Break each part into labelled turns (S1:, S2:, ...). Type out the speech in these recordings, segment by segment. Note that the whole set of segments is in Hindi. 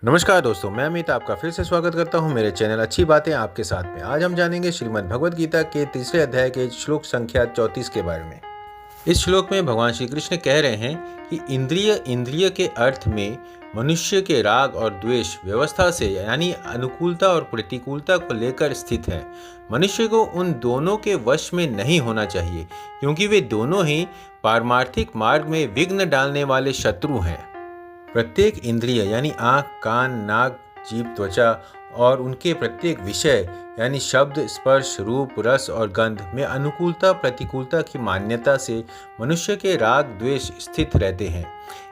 S1: नमस्कार दोस्तों, मैं अमित आपका फिर से स्वागत करता हूं मेरे चैनल अच्छी बातें आपके साथ में। आज हम जानेंगे श्रीमद् भगवद गीता के तीसरे अध्याय के श्लोक संख्या 34 के बारे में। इस श्लोक में भगवान श्री कृष्ण कह रहे हैं कि इंद्रिय के अर्थ में मनुष्य के राग और द्वेष व्यवस्था से यानी अनुकूलता और प्रतिकूलता को लेकर स्थित है। मनुष्य को उन दोनों के वश में नहीं होना चाहिए, क्योंकि वे दोनों ही पारमार्थिक मार्ग में विघ्न डालने वाले शत्रु हैं। प्रत्येक इंद्रिय यानी आँख, कान, नाक, जीभ, त्वचा और उनके प्रत्येक विषय यानी शब्द, स्पर्श, रूप, रस और गंध में अनुकूलता प्रतिकूलता की मान्यता से मनुष्य के राग द्वेष स्थित रहते हैं।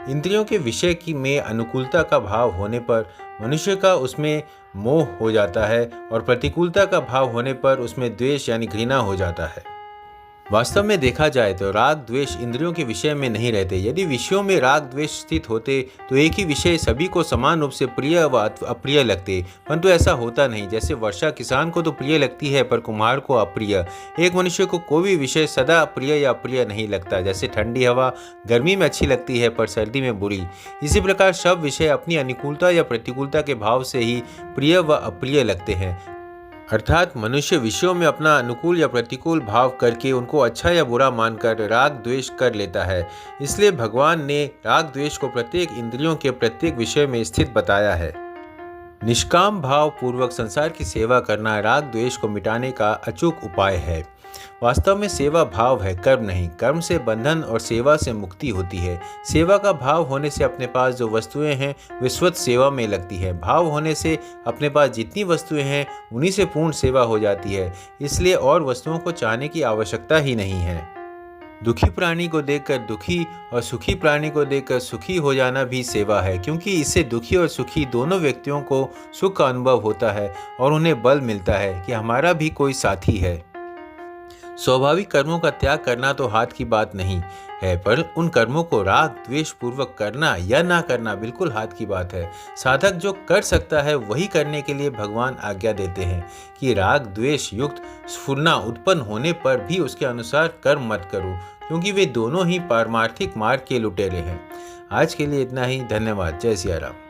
S1: इंद्रियों के विषय की में अनुकूलता का भाव होने पर मनुष्य का उसमें मोह हो जाता है और प्रतिकूलता का भाव होने पर उसमें द्वेष यानी घृणा हो जाता है। वास्तव में देखा जाए तो राग द्वेष इंद्रियों के विषय में नहीं रहते। यदि विषयों में राग द्वेष स्थित होते तो एक ही विषय सभी को समान रूप से प्रिय व अप्रिय लगते, परंतु ऐसा होता नहीं। जैसे वर्षा किसान को तो प्रिय लगती है पर कुम्हार को अप्रिय। एक मनुष्य को कोई भी विषय सदा प्रिय या अप्रिय नहीं लगता। जैसे ठंडी हवा गर्मी में अच्छी लगती है पर सर्दी में बुरी। इसी प्रकार सब विषय अपनी अनुकूलता या प्रतिकूलता के भाव से ही प्रिय व अप्रिय लगते हैं। अर्थात मनुष्य विषयों में अपना अनुकूल या प्रतिकूल भाव करके उनको अच्छा या बुरा मानकर राग द्वेष कर लेता है। इसलिए भगवान ने राग द्वेष को प्रत्येक इंद्रियों के प्रत्येक विषय में स्थित बताया है। निष्काम भाव पूर्वक संसार की सेवा करना राग द्वेष को मिटाने का अचूक उपाय है। वास्तव में सेवा भाव है, कर्म नहीं। कर्म से बंधन और सेवा से मुक्ति होती है। सेवा का भाव होने से अपने पास जो वस्तुएं हैं वे स्वतः सेवा में लगती है। भाव होने से अपने पास जितनी वस्तुएं हैं उन्हीं से पूर्ण सेवा हो जाती है। इसलिए और वस्तुओं को चाहने की आवश्यकता ही नहीं है। दुखी प्राणी को देखकर दुखी और सुखी प्राणी को देखकर सुखी हो जाना भी सेवा है, क्योंकि इससे दुखी और सुखी दोनों व्यक्तियों को सुख का अनुभव होता है और उन्हें बल मिलता है कि हमारा भी कोई साथी है। स्वाभाविक कर्मों का त्याग करना तो हाथ की बात नहीं है, पर उन कर्मों को राग द्वेष पूर्वक करना या ना करना बिल्कुल हाथ की बात है। साधक जो कर सकता है वही करने के लिए भगवान आज्ञा देते हैं कि राग द्वेष युक्त स्फुरना उत्पन्न होने पर भी उसके अनुसार कर्म मत करो, क्योंकि वे दोनों ही पारमार्थिक मार्ग के लुटेरे हैं। आज के लिए इतना ही। धन्यवाद। जय सिया राम।